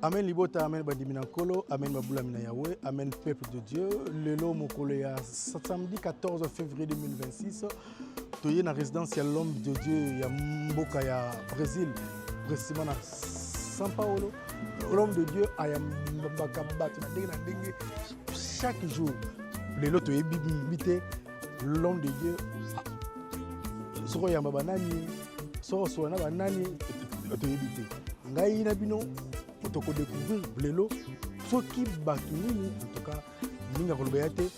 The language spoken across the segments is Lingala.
Amen libota, amen bandiminankolo, amen babulamina Yahweh, amen peuple de Dieu. Lelo mokolo ya samedi 14 février 2026, toye na résidence ya l'homme de Dieu ya mboka ya Brésil, précisément na São Paulo. L'homme de Dieu aya mbaka batu na ndenge chaque jour. Lelo toye bibite l'homme de Dieu soko yamba banani, soko sona banani toye bite. Ngai na bino pour te découvrir lelo soki batu nini en tout cas ninga koloba yate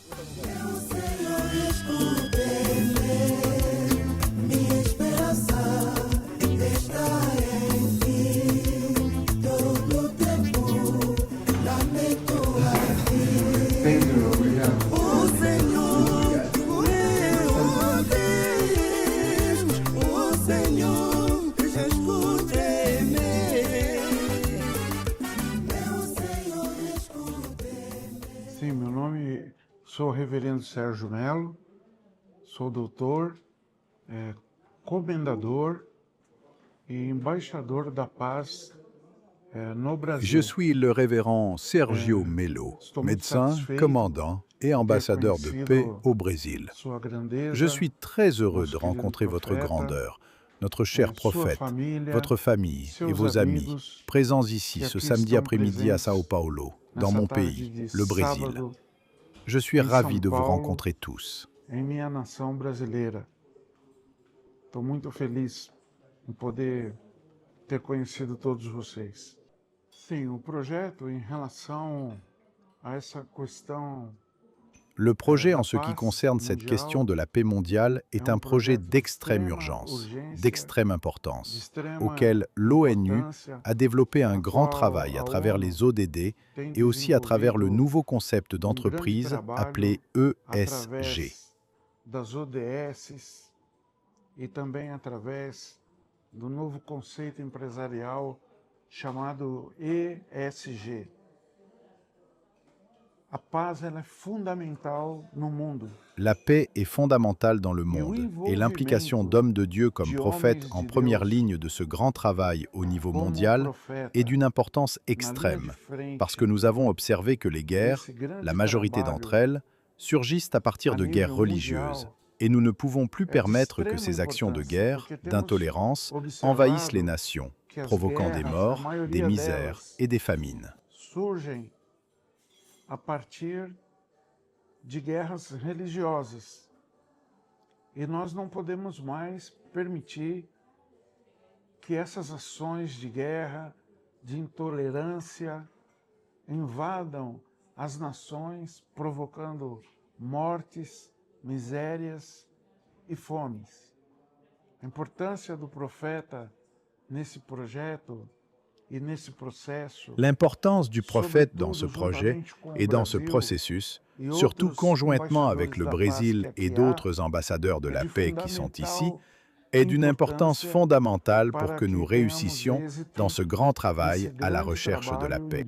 Sim, meu nome, sou o reverendo Sérgio Melo, sou doutor, comendador e embaixador da paz no Brasil. Je suis le révérend Sergio Melo, médecin, commandant et ambassadeur de paix au Brésil. Je suis très heureux de rencontrer votre grandeur, notre cher prophète, votre famille et vos amis, présents ici ce samedi après-midi à Sao Paulo, dans mon pays, le Brésil. Je suis ravi de vous rencontrer tous. Em minha nação brasileira. Estou muito feliz em poder ter conhecido todos vocês. Sim, o projeto em relação a essa questão. Le projet en ce qui concerne cette question de la paix mondiale est un projet d'extrême urgence, d'extrême importance, auquel l'ONU a développé un grand travail à travers les ODD et aussi à travers le nouveau concept d'entreprise appelé ESG. Das ODS e também através do novo conceito empresarial chamado ESG. A paz ela é fundamental no mundo. La paix est fondamentale dans le monde et l'implication d'hommes de Dieu comme prophètes en première ligne de ce grand travail au niveau mondial est d'une importance extrême parce que nous avons observé que les guerres, la majorité d'entre elles, surgissent à partir de guerres religieuses et nous ne pouvons plus permettre que ces actions de guerre, d'intolérance, envahissent les nations, provoquant des morts, des misères et des famines. Surgem a partir de guerras religiosas. E nós não podemos mais permitir que essas ações de guerra, de intolerância, invadam as nações, provocando mortes, misérias e fomes. A importância do profeta nesse projeto. L'importance du prophète dans ce projet et dans ce processus, surtout conjointement avec le Brésil et d'autres ambassadeurs de la paix qui sont ici, est d'une importance fondamentale pour que nous réussissions dans ce grand travail à la recherche de la paix.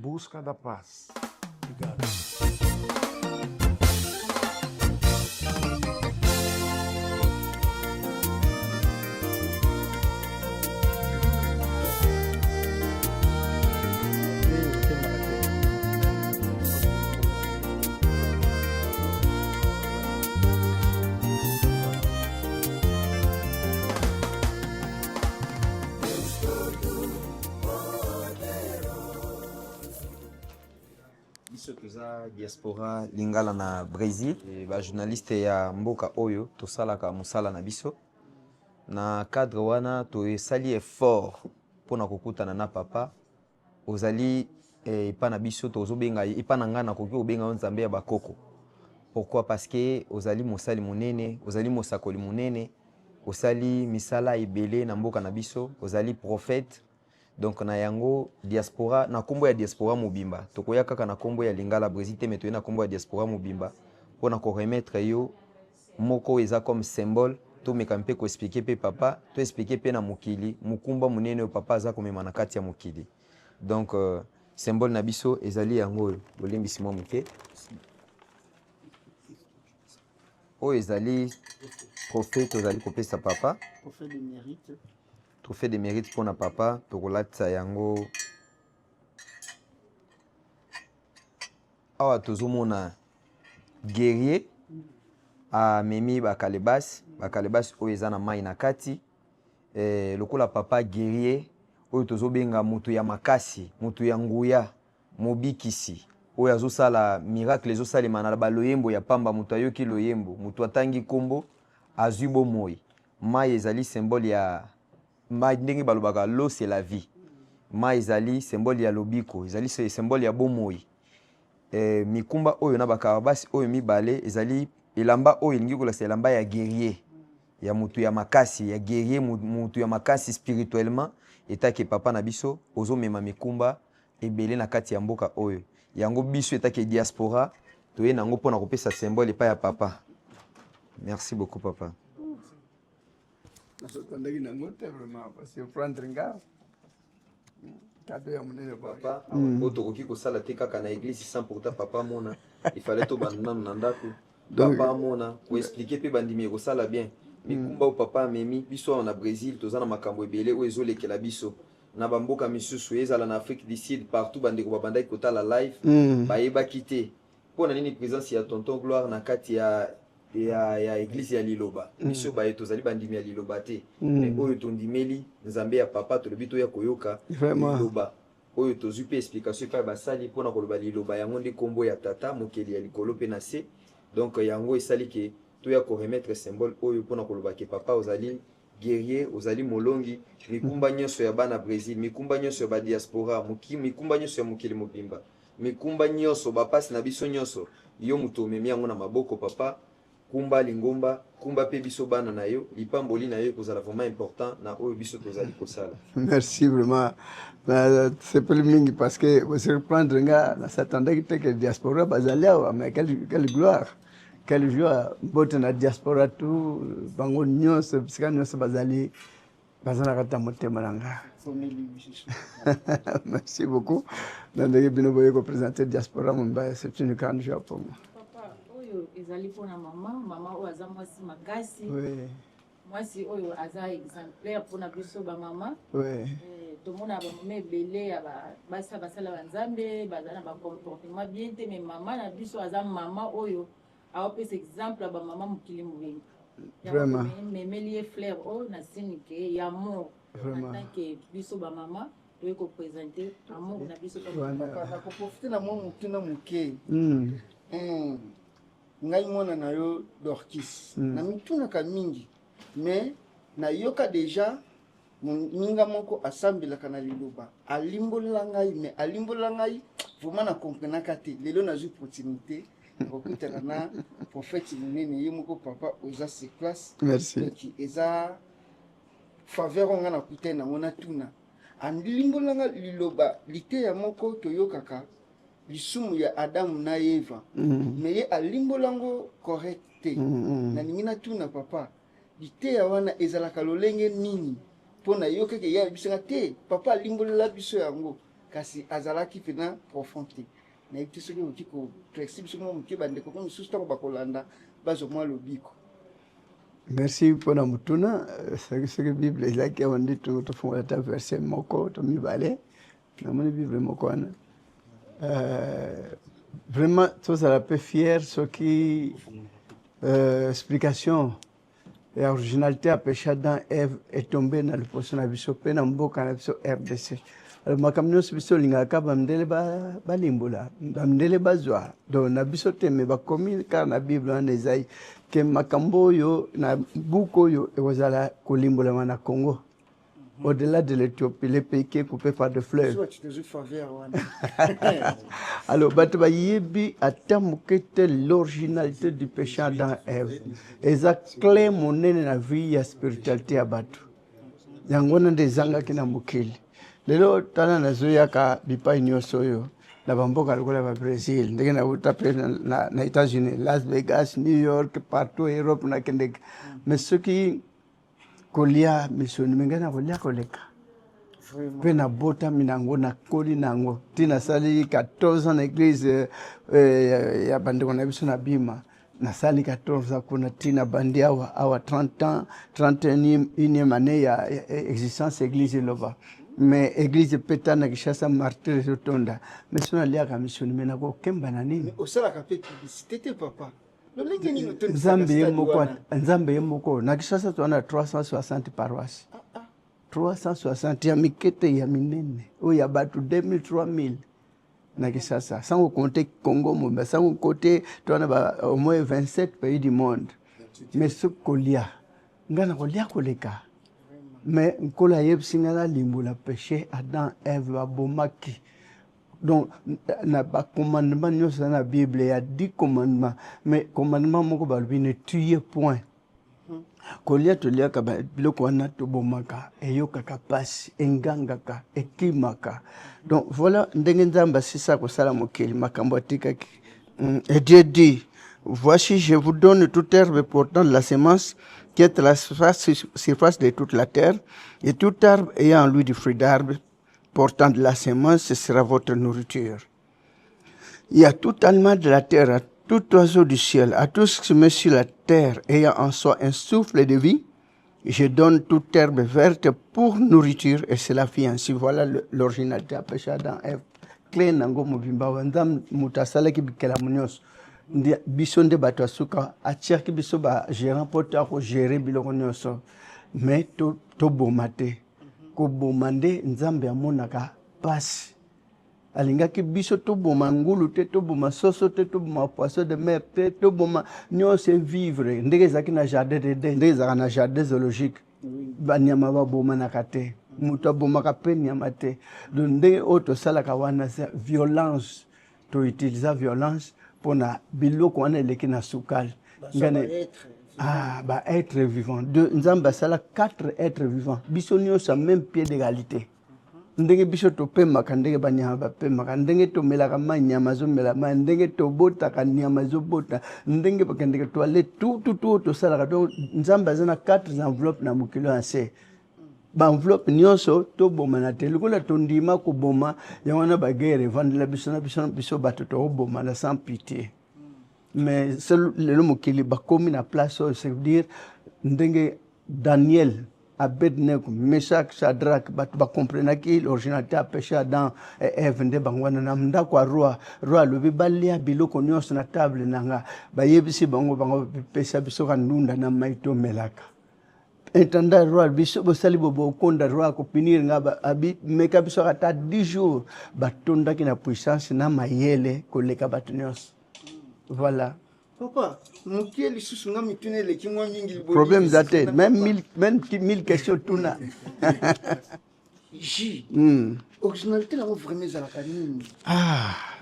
Biso toza diaspora lingala na Brésil e ba journaliste ya mboka oyo tosalaka musala na biso na cadre wana tosali effort pona kokutana na papa ozali epa na biso tozobenga epa na ngana koki obenga nzambe ya bakoko. Pourquoi? Parce que ozali mosali monene, ozali mosakoli monene, osali misala ebele na mboka na biso, ozali prophète. Donc na yango diaspora na kombo ya diaspora mobimba tokoya kaka na kombo ya lingala Brésil te meto na kombo ya diaspora mobimba pona ko remettre yo moko eza comme symbole to meka mpe ko expliquer pe papa to expliquer pe na mokili mukumba munene o papa za komema na kati ya mokili. Donc symbole na biso ezali yango bolimbisi mo muke o ezali prophète ozali kopesa papa prophète de mérite trophée de mérite pour na papa tokolatisa yango awa tozomona guerrier amemi bakalebasi oyo eza na mai na kati lokola papa guerrier oyo tozobenga mutu ya makasi, mutu ya nguya, mobikisi oyo azosala miracle ezosalema na baloyembo ya pamba, mutu ayoki loyembo, mutu atangi kombo azwi bomoi. Mai ezali symbole ya mai, ndenge balobaka l'eau c'est la vie. Mai ezali symbole ya lobiko, ezali symbole ya bomoi. Mikumba oyo na bakarabasi oyo mibale ezali elamba oyo elingi kolakisa elamba ya guerrier, ya mutu ya makasi, ya guerrier, mutu ya makasi spirituellement. Etake papa na biso ozomema mikumba ebele na kati ya mboka oyo. Yango biso etake diaspora toye nango pona kopesa symbole pa ya papa. Merci beaucoup papa. Nasotandaki nango te vraiment parce que prendre nga cadeau ya monene papa. Otokoki kosala te kaka na église sans pourtant papa mona. Il fallait to bandana na ndako. Papa mona ko expliquer pe bandimi kosala bien. Mikumba o papa memi biso na Brésil tozana makambo ebele o ezolekela biso na bamboka misusu ezala na Afrique du Sud partout bandeko babandaki kotala live bayeba kite pona nini présence ya tonton Gloire na kati ya église ya Liloba biso baye tozali bandimi ya Liloba te mais oyo tondimeli nzambe ya papa tolobi to ya koyoka Liloba oyo tozwi pe explication pa basali pona koloba Liloba yango nde kombo ya tata mokeli ya likolo pe na se donc yango esali ke toya ko remettre symbole oyo pona koloba ke papa ozali guerrier, ozali molongi, mikumba nyonso ya bana Brésil, mikumba nyonso ya ba diaspora, mikumba nyonso ya mokili mobimba, mikumba nyonso bapasi na biso nyonso, yo muto memi yango na maboko papa, kumba lingomba, kumba pe biso bana na yo, lipamboli na yo kozala vraiment important na oyo biso tozali kosala. Merci vraiment. C'est pas le mingi parce que vous surprendre nga na s'attendait que diaspora bazali mais quelle gloire. Quelle joie, bote na diaspora tout, bango nyonso, bisika nyonso bazali kata motema nanga. Merci beaucoup. Nandenge bino boye ko présenter diaspora mumba, c'est une grande joie pour moi. Papa, oyo ezali pona mama oyo aza mwasi makasi. Oui. Mwasi oyo aza exemplaire pona biso ba mama. Oui. Tomona ba mama ebele ya basa basala banzambe, bazana ba comportement bien te mais mama na biso aza mama oyo a opé exemple ba mama mukili mwengi. Vraiment. Mais lié fleur oh na sinike ya amour. Vraiment. En tant que biso ba mama doit ko présenter amour na biso Voilà. Papa ko profiter na mo mutuna muke. Ngai mona na yo Dorkis. Na mituna ka mingi. Mais na yoka déjà minga moko asambela kana Liloba. Alimbola ngai mais alimbola ngai vraiment na comprendre kate. Lelo na ju opportunité. Okutana na prophète munene yemoko papa oza se classe. Merci. Qui eza faveur nga na kutena mona tuna. Andilimbola nga Liloba lite ya moko toyokaka lisumu ya Adam na Eva. Mais ye alimbolango correcte. Na ningina tuna papa. Lite ya wana ezalaka lolenge nini? Pona yokeke ya bisenga te papa alimbola biso yango kasi azalaki pena profondé. Na yiki soki okiko flexible soki mo mke bande ko comme sous temps bakolanda bazo moi lobiko. Merci pour la mutuna. C'est ce que la Bible est là qui a dit tout au fond de ta verset moko to mi balé. Na mon Bible moko ana. Vraiment tout ça la peu fier ce qui explication et originalité à péché Adam Ève est tombé dans le poisson à biso pe na mboka na biso RDC. Alors makamno biso lingaka bamdele balimbola bamdele bazwa donc na biso teme bakomi car na Bible en Esaïe que makambo yo na buko yo ekozala kolimbola na Congo au-delà de l'Éthiopie les pays qui est coupé par de fleuves. Alors bato bayebi atamukete l'originalité du péché dans Ève eza clé monene na vie ya spiritualité ya bato yango na ndezanga kina mukili lelo tala nazoyaka bipai nyonso oyo na bamboka lokola ba Brésil ndenge na utape na États-Unis, Las Vegas, New York, partout Europe na kendeka mais ceux qui kolia misoni mengana kolia koleka pe na bota minango na koli nango tina sali 14 ans na église ya bandeko na biso na bima na sali 14 kuna tina bandi awa 30 ans 31e année ya existence église Loba mais église peta na Kishasa martyr zotonda mais sona lia ka mission mais na ko kemba na nini osala ka pe publicité te papa Nzambe yemoko na Kishasa tuna 360 paroisses 360 ya mikete ya minene o ya batu 2000 3000 na Kishasa sans compter Congo Mobimba sans compter tuna ba au moins 27 pays du monde mais ce kolia ngana kolia koleka mais nkola yebsingala limbola péché Adam Ève babomaki donc na ba commandement nyonso na Bible ya 10 commandements mais commandement moko balobi ne tuez point kolia tolia ka biloko wana tobomaka eyokaka pasi engangaka ekimaka donc voilà ndenge Nzambe asisa kosala mokili makambo atikaki et Dieu dit voici je vous donne toute herbe portant de la semence qui est la surface de toute la terre, et tout arbre ayant en lui du fruit d'arbre, portant de la semence, ce sera votre nourriture. Il y a tout animal de la terre, à tout oiseau du ciel, à tout ce qui se met sur la terre, ayant en soi un souffle de vie, je donne toute herbe verte pour nourriture, et c'est la vie ainsi. Voilà l'originalité à péché Adam Ève. Clé nango mobimba wanzam mutasala ki bikela munyos. Ndi biso nde bato asuka atiaki biso ba gérant pota ko gérer biloko nyonso mais to bomate ko bomande Nzambe amonaka pasi alingaki biso to boma ngulu te to boma soso te to boma poisson de mer te to boma nyonso vivre ndenge zaki na jardin de ndenge zaka na jardin zoologique banyama ba boma na kate muto boma ka pe nyama te donc ndenge oto sala ka wana violence to utiliser violence pour na biloko wana eleki na sukal ngane ba être vivant de Nzambe sala 4 êtres vivants biso nyonso même pied d'égalité ndenge biso to pemaka ndenge banyama ba pemaka ndenge to melaka manyama zo mela ma ndenge to bota ka nyama zo bota ndenge bakendeke to aller tout to sala donc Nzambe azana 4 enveloppes na mokilo ase ba enveloppe nyonso to boma na te lokola to ndima ko boma ya wana ba guerre vandela biso bato to boma na sans pitié mais le mokili ba komi na place ça veut dire ndenge Daniel Abednego Meshach Shadrach bato ba comprendre ki l'originalité a péché Adam et Ève nde bangwana na ndako roi lobi balia biloko nyonso na table nanga ba yebisi bango pesa biso kanunda na maito melaka entanda roi biso bosali bobo konda roi ko pinir nga abi meka biso ata 10 jours batonda ki na puissance na mayele ko leka batnyos voilà papa mukie lisusu nga mitune leki mwa mingi libo problème zate même 1000 questions tuna J originalité la vraiment za la kanini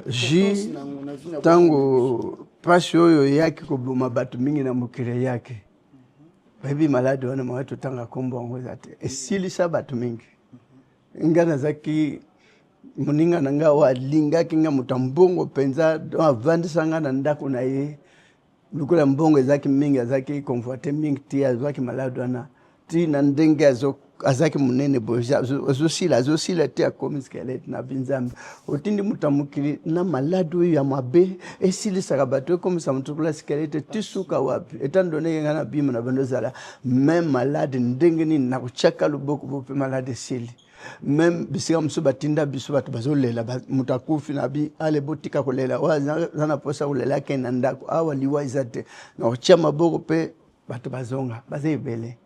J tango passion yo yaki ko boma batu mingi na mukire yake baby malade wana mwato tanga kombongo zate esilisa batu mingi ngana zaki muninga nanga wa linga kinga mutambongo penza avandisa ngana ndako na ye lukula mbongo zaki mingi zaki convoiter mingi tia zaki malade wana ti na ndenge azaki munene boja azosila tia comme squelette na binzambe otindi mutamukiri na malade ya mabe esilisa kabato comme ça mutukula squelette tisuka wapi etandone ngana bima na bandozala même malade ndenge ni na kuchaka luboko bope malade sili même bisika muso batinda biso bato bazolela mutakufi na bi ale botika kolela wazana posa kolela kena ndako awa liwa izate na chama boko pe bato bazonga bazebele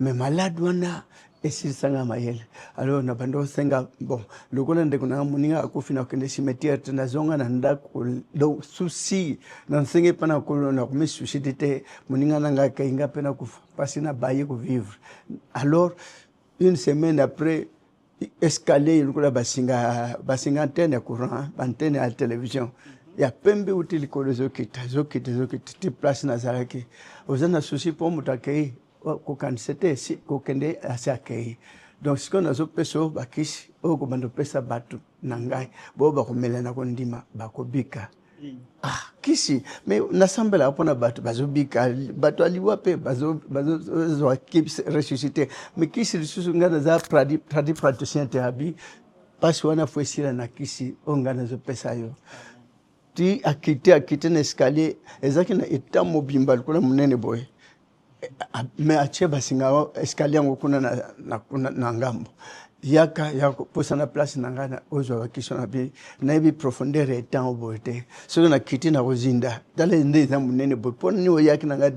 mais malade wana esilisanga mayele alors na bando senga bon lokola ndeko na muninga akufi na kende cimetière tena zonga na ndako do souci na senge pana ko na kuma suscité muninga nanga kainga pena kufa pasina baye ko vivre alors une semaine après escalier lokola basinga antenne courant antenne à télévision ya pembe utili ko zokita ti place na zalaki ozana souci pour mutakei ko kansete si ko kende asakei donc ce qu'on a peso bakisi o ko bando pesa batu nangai bo ba ko melana ko ndima ba ko bika kisi mais nasambela apona batu bazobika batu aliwa pe bazo kips ressuscité mais kisi lisusu ngana za praticien te abi pasi wana fwesila na kisi ongana zo pesa yo ti akite na escalier ezaki na eta mobimba kuna munene boy mais acheba singa escalier ngokuna na ngambo yaka ya posana place nangana ozo wakishona bi na bi profondeur et temps bote so na kiti na kozinda dale ndeza munene bo poni wo yaki nanga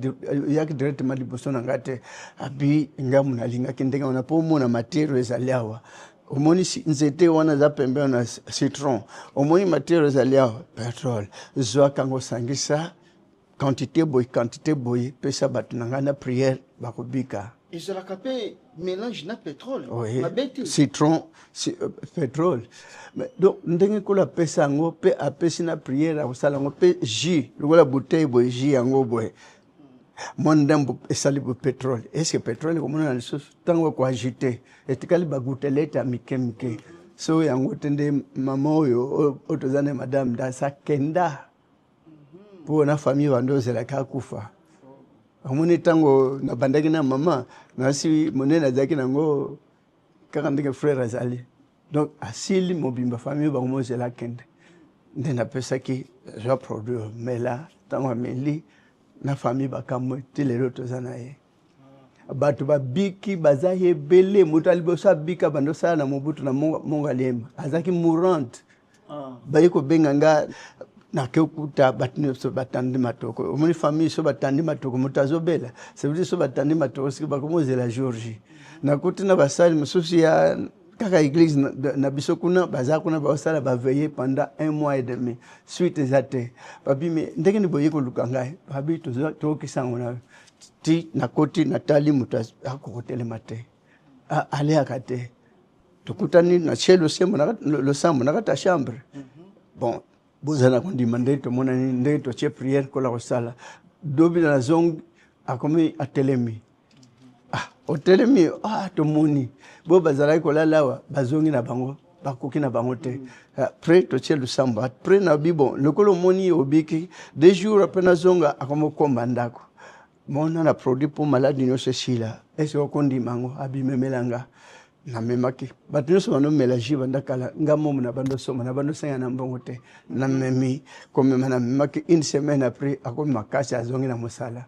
yaki directement liboso ngate abi ngamu na linga kindenga ona po mona materials aliawa omoni nzete wana za pembe na citron omoni materials aliawa petrol zo kango sangisa quantité boy pesa batu nangana prière bakobika ezalaka mpe mélange na pétrole mabete citron pétrole donc ndenge kola pesa yango mpe apesi na prière akosala yango mpe jus lokola bouteille boye jus yango boye mondembo esali bo pétrole est-ce que pétrole komona na lisusu ntango koagite etikali bagutele ete ya mike so yango te nde mama oyo tozana madame dasa kenda mpo na famille bando ozelaka akufa amoni tango na bandaki na mama nasi monene azaki nango kaka ndenge frère azali donc asili mobimba famille bango mozela kende nde napesaki jo produire mais là tango ameli na famille bakamwe ti lelo toza na ye bato babiki baza ebele moto aliboso abika bando sala na mobutu na monga lema azaki mourante baye kobenga nga na kekuta batni so batandi matoko omoni famille so batandi matoko mutazobela ça veut dire so batandi matoko siki bakomozela Georgie na kuti na basali mususu ya kaka église na biso kuna baza kuna basala ba veiller pendant 1 mois et demi suite ezate babi me ndenge ni boye ko lukangai babi to kisango na ti na koti natali mutas akokotele mate ale akate tukutani na chelo semo na le sambo na kata chambre bon bozana kondima ndeto mona ni ndeto che prière kola kosala dobi na zong akomi atelemi otelemi tomoni bo bazala kola lawa bazongi na bango bakoki na bango te après to che lusambo après na bibo lokolo moni obiki 2 jours après na zonga akomo komba ndako mona na produit pour maladie no sesila est-ce okondima ngo abimemelanga na memaki bato nyonso bano mélange bandakala ngamo na bando soma na bando sanya na mbongo te na memi komema na memaki une semaine après akomi makasi azongi na mosala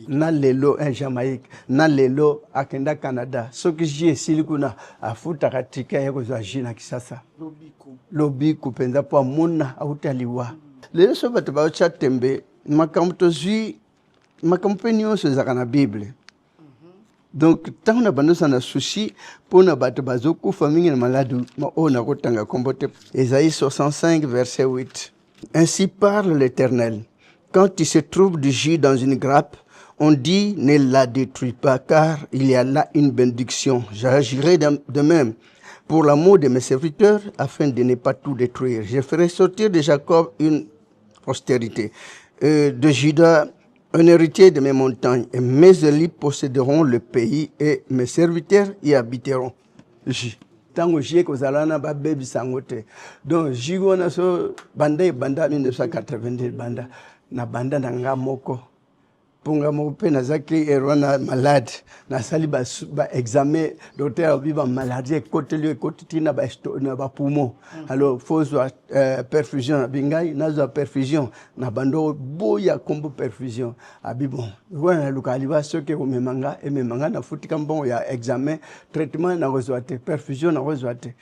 na lelo en Jamaïque na lelo akenda Canada soki ji esili kuna afutaka tika ya kozwa ji na Kisasa lobiku penza po amona autaliwa lelo so bato baocha tembe makambo tozwi makambo pe nyonso ezaka na Bible. Donc tant on a besoin sana souci pour na bato bazoku famille na malade on a kotanga kombote Ésaïe 65 verset 8. Ainsi parle l'Éternel. Quand il se trouve du jus dans une grappe, on dit ne la détruis pas car il y a là une bénédiction. J'agirai de même pour l'amour de mes serviteurs afin de ne pas tout détruire. Je ferai sortir de Jacob une postérité, de Juda un héritier de mes montagnes, et mes élus posséderont le pays et mes serviteurs y habiteront. Tango jie kozalana ba baby sangote. Donc jigo na so banda 1990 banda na banda na ngamoko. Punga mo pe na zaki erwana malade na sali ba examen docteur viva maladie côté lieu côté tina ba poumon. Alors faut perfusion bingai na perfusion na bando boya kombo perfusion abi bon wana lukaliba soke ko memanga e memanga na futika mbongo ya examen traitement na rezoate perfusion na rezoate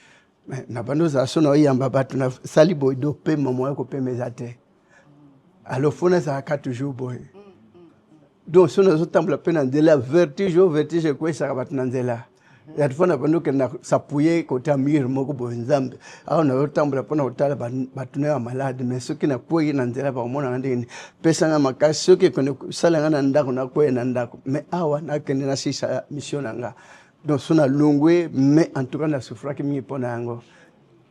na bando za sona yamba batu na sali boy do pe mamo ko pe mezate. Alors fona za 4 jours boy. Donc si nous sommes la peine de vertige quoi ça va dans la ya tufana pando kenda sapuye kota mir moko bonzambe au na otambula pona otala batuna ya malade mais soki na kwa na nzela ba mona ndeni pesa nga makasi soki kone sala nga na ndako na kwa na ndako mais awa na kende na sisa mission nga donc sona longwe mais en tout cas na souffra ki mi pona yango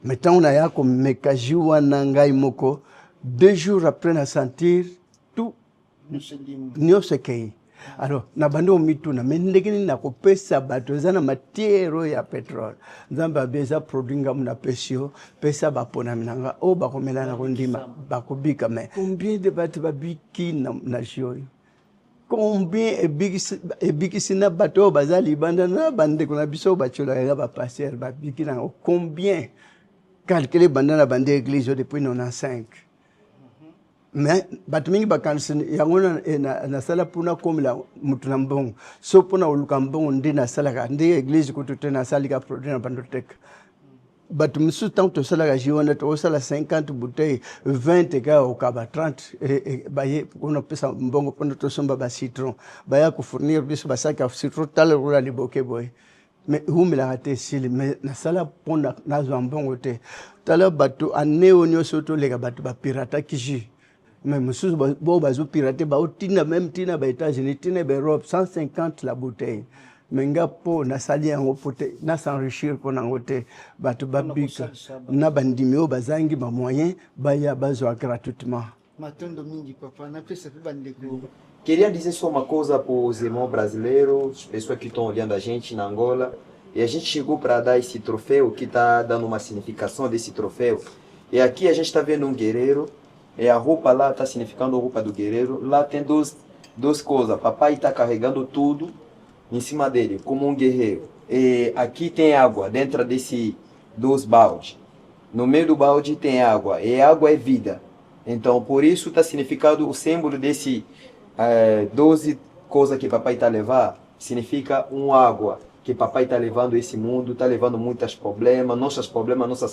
mais tant on a ya ko mekaji wana ngai moko 2 jours après na sentir tout nyose kei. Alors na bando mituna mendekini na kopesa bato zana matiero ya petrol nzamba beza produinga muna pesio pesa bapona minanga o bakomela na kondima bakobika mais combien de bato babiki na joyo combien ebiki na bato bazali banda na bande kuna biso bachola ya ba passer babiki na combien calculer banda na bande église depuis 95 mais bato mingi bakanisi yango nasala mpona komela mutu na mbongo so mpona koluka mbongo nde nasalaka nde église kutu te nasalika produit na bando teka bato mosusu ntango tosalaka ji wana tokosala 50 bouteille 20 eka okaba 30 baye mpona kopesa mbongo mpona tosomba bacitron baya kofournir biso basaki ya citron tala lokola liboke boye mais humelaka te esili mais nasala mpona nazwa mbongo te tala bato aneo nyonso toleka bato bapirataki ji mais mosusu bo bazopirate baotina même tina baétats-unis tina baeurope 150 la bouteille mais nga mpo nasali yango mpo te nasenrichir mpo nango te bato babika na bandimi oyo bazangi bamoyen baya bazwa gratuitement matondo mingi papa napesa pe bandeko. Queria dizer só uma coisa para os irmãos brasileiros, pessoas que estão olhando a gente na Angola. E a gente chegou para dar esse troféu, que está dando uma significação desse troféu. E aqui a gente está vendo um guerreiro, e a roupa lá está significando a roupa do guerreiro. Lá tem duas coisas, papai está carregando tudo em cima dele, como um guerreiro. E aqui tem água, dentro desse 2 baldes. No meio do balde tem água, e água é vida. Então, por isso está significado o símbolo desse 12 coisas que papai está levando, significa água. Que papai está levando esse mundo, está levando muitos problemas, nossas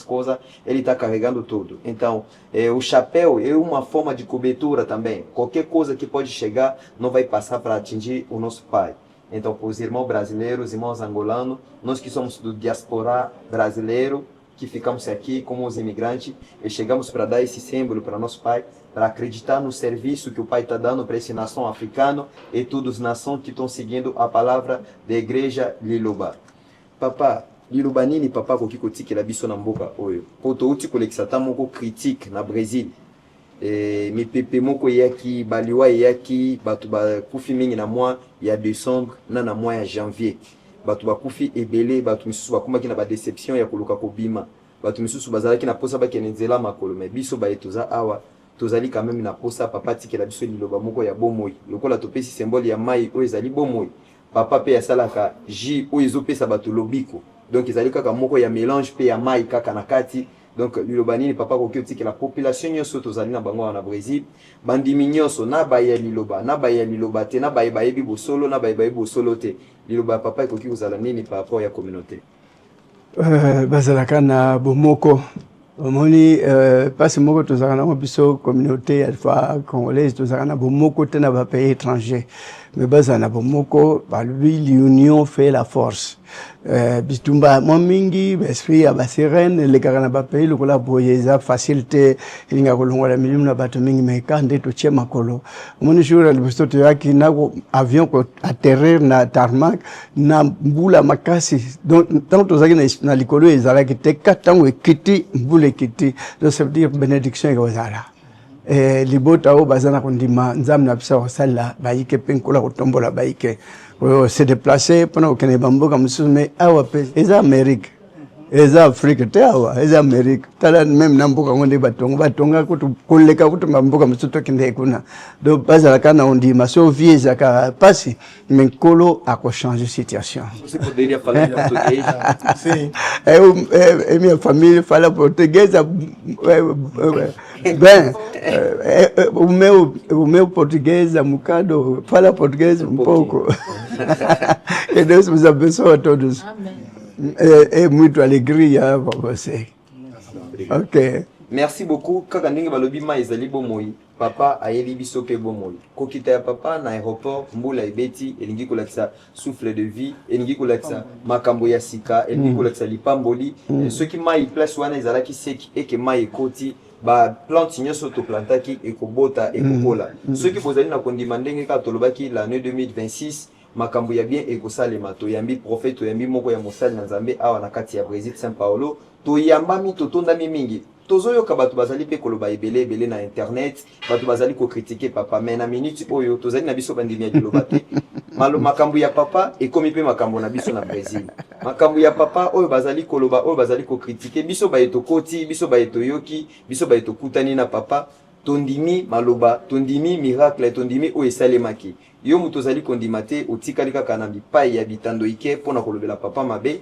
coisas, ele está carregando tudo. Então, o chapéu é uma forma de cobertura também. Qualquer coisa que pode chegar não vai passar para atingir o nosso pai. Então, para os irmãos brasileiros, irmãos angolanos, nós que somos do diaspora brasileiro, que ficamos aqui como os imigrantes, e chegamos para dar esse símbolo para nosso pai, para acreditar no serviço que o pai está dando para essa nação africana e todas as nações que estão seguindo a palavra da igreja Liloba. Papa, Liloba nini papa ko kiko tiki la biso na mboka oyo. Poto uti kolekisata moko critique na Brésil. Mi pepe moko yaki baliwa yaki batu ba kufi mingi na mois ya décembre na mois ya janvier. Batu ba kufi ebele batu misusu bakuma kina ba déception ya koluka kobima. Batu misusu bazalaki na posa bakenenzela makolo me biso ba etuza awa tozali quand même na posa papa tikela biso liloba moko ya bomoi lokola topesi symbole ya mai oyo ezali bomoi papa pe asalaka ji oyo ezopesa bato lobiko donc ezali kaka moko ya mélange pe ya mai kaka na kati donc liloba nini papa koki otikela population nyonso tozali na bango na Brésil bandimi nyonso na baya liloba te na bayebi bosolo na bayebi bosolo te liloba papa ekoki kozala nini par rapport ya communauté bazalaka na bomoko omoni pasi moko tozalaka nango biso communauté ya fa congolaise tozalaka na bomoko te na bapays étranger mais bazala na bomoko balobi l'union fait la force bitumba mwa mingi baesprit ya basirene elekaka na bapays lokola boye eza facile te elinga kolongola milimu na bato mingi mais ka nde totie makolo omoni jour ya liboso toyaki nako avion ko atterrir na tarmac na mbula makasi donc ntango tozalaki na likolo ezalaki te ka ntango ekiti mbula ekiti donc ça veut dire bénédiction ekozala libota oyo baza na kondima nzambe na biso kosalela bayike mpe nkola kotombola bayike se déplacer mpona kokende bamboka mosusu mais awa mpe eza amérique eza afrique te awa eza amérique tala même na mboka ngo nde batonga kutu koleka kutu bamboka mosusu tokende kuna donc bazalaka na ondima so vie ezalaka pasi mais nkolo akochange situation você poderia falar em português minha família fala português bem o meu português é bocado fala português um pouco que Deus nos abençoe a todos. Amém. É muito alegria para você. Ok. Merci beaucoup. Kaka ndenge balobi ma ezali bomoi. Papa ayeli biso pe bomoi. Kokita ya papa na aéroport mbula ebeti elingi kolakisa souffle de vie, elingi kolakisa makambo ya sika, elingi kolakisa lipamboli. Soki mai place wana ezalaki seki eke mai ekoti ba plante nyonso to plantaki ekobota ekokola. Soki bozali na kondima ndenge ka tolobaki l'année 2026 makambo ya bien ekosalema toyambi prophète toyambi moko ya mosali na Nzambe awa na kati ya Brésil Saint Paulo toyambami totondami mingi tozoyoka bato bazali pe koloba ebele na internet bato bazali ko critiquer papa mais na minute oyo tozali na biso bandimi ya liloba te makambo ya papa ekomi pe makambo na biso na Brésil makambo ya papa oyo bazali koloba oyo bazali ko critiquer biso bayeto koti biso bayeto yoki biso bayeto kutani na papa tondimi maloba tondimi miracle tondimi o esalemaki yo muto ozali kondima te otikali kaka na bipai ya bitando ike mpona kolobela papa mabe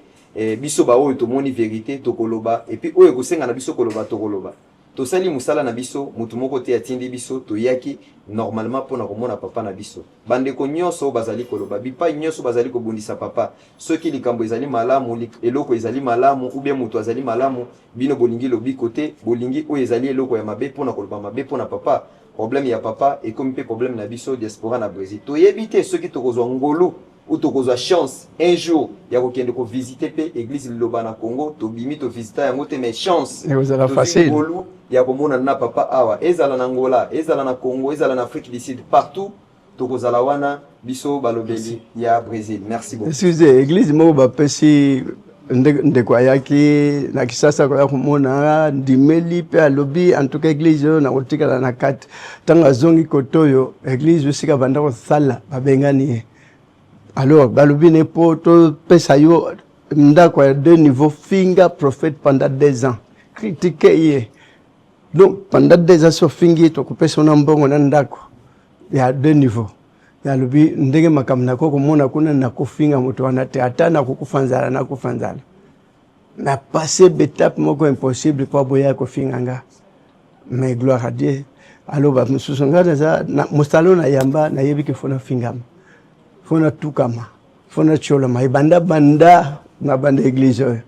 biso ba oyo tomoni vérité tokoloba et puis oyo kosenga na biso koloba tokoloba tosali musala na biso mutu moko te atindi biso toyaki normalement pona komona papa na biso bandeko nyonso bazali koloba bipai nyonso bazali kobundisa papa soki likambo ezali malamu eloko ezali malamu ou bien mutu azali malamu bino bolingi lobi kote bolingi oyo ezali eloko ya mabe pona koloba mabe pona papa problème ya papa et comme pe problème na biso diaspora na Brésil toyebi te soki tokozwa ngolu ou tokozwa chance un jour ya kokende ko visiter pe église liloba na Congo to bimi to visiter yango te mais chance et vous allez facile ngolu ya komona na papa awa ezala na Angola ezala na Congo ezala na Afrique du Sud partout tokozala wana biso balobeli ya Brésil merci beaucoup excusez église mo ba pesi ndeko ayaki na kisasa kwa kumona ndimeli pe alobi en tout cas église na kotikala na kati tanga zongi kotoyo église usika banda ko sala babengani alors balobi ne poto pesa yo ndako ya deux niveaux finga prophète pendant 2 ans critiquer donc pendant 2 ans so fingi to kopesa na mbongo na ndako ya 2 niveaux ya lobi ndenge makamna ko komona kuna na kofinga moto wana te atana kukufanzala na kufanzala na passé d'étape moko impossible pour boya kofinga nga mais gloire à Dieu alors ba mususanga za mustalo na yamba na yebi ke fona fingama fona tukama fona chola mai banda na banda église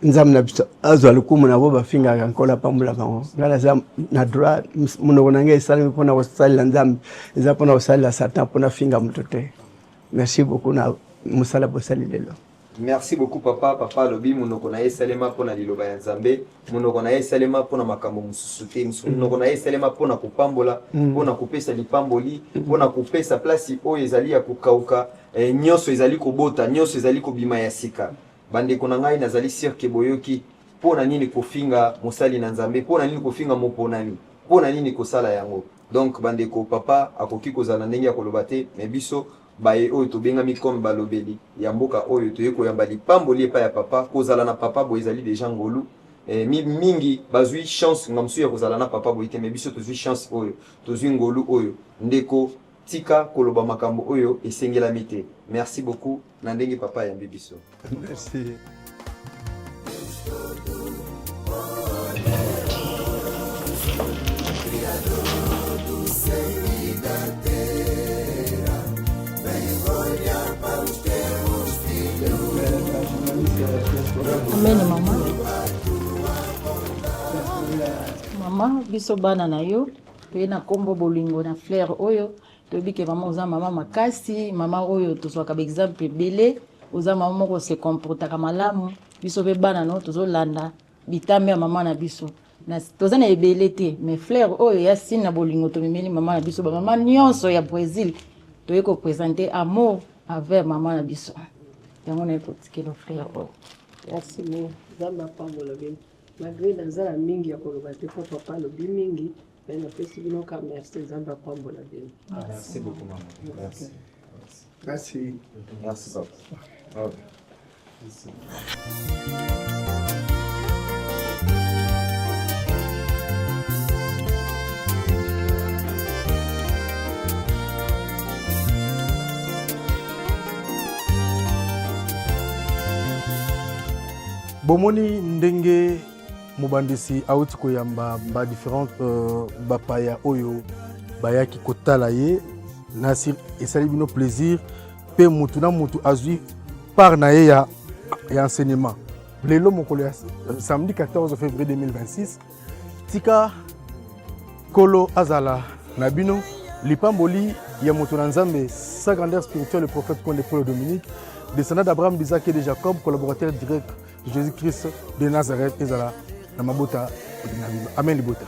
nzam na biso azo alikumu na bo bafinga kankola pambula bango ngala za na droit muno nanga isali pona wasali nzam eza pona wasali la satan pona finga mutote merci beaucoup na musala bosali lelo merci beaucoup papa lobi munoko na esalema pona liloba ya nzambe munoko na esalema pona makambo mususu te munoko na esalema pona kupambola pona kupesa lipamboli pona kupesa place oyo ezali ya kukauka nyonso ezali kobota nyonso ezali kobima ya sika bandeko na ngai nazali sirke boyoki pona nini kofinga mosali na nzambe pona nini kofinga moponani pona nini kosala yango donc bandeko papa akoki kozala ndenge ya koloba te mais biso baye oyo tobengami comme balobeli ya mboka oyo toye koyamba lipamboli epai ya papa kozala na papa boye ezali deja ngolu mingi bazwi chance ngamsu ya kozala na papa boye te mais biso tozwi chance oyo tozwi ngolu oyo ndeko tika koloba makambo oyo esengelami te merci beaucoup na ndenge papa yambi biso merci Amen mama biso bana na yo pe na kombo bolingo na fleur oyo tobi ke mama oza mama makasi mama oyo tozwaka ba exemple belé oza mama moko se comportaka malamu biso pe bana no tozolanda bitambe ya mama na biso na toza na ebele te mais fleur oyo ya sina bolingo tomemeli mama na biso ba mama nyonso ya Brésil toye ko présenter amour avec mama na biso yango na ko tikelo fleur oyo merci mo zamba pambola bien malgré nazala mingi ya koloba te po papa lobi mingi mais napesi bino ka merci zamba pambola bien merci beaucoup maman merci merci merci papa okay. Merci. bomoni ndenge mobandisi auti koyamba ba différentes bapaya oyo bayaki kotala ye nasir esali bino plaisir pe mutu na mutu azwi par na ye ya enseignement lelo mokolo ya samedi 14 février 2026 tika kolo azala na bino lipamboli ya mutu na nzambe sa grandeur spirituelle le prophète Konde Paul Dominique descendant d'Abraham, d'Isaac et de Jacob, collaborateur direct de Jésus-Christ de Nazareth et Zala, Namabota, Amen Libota.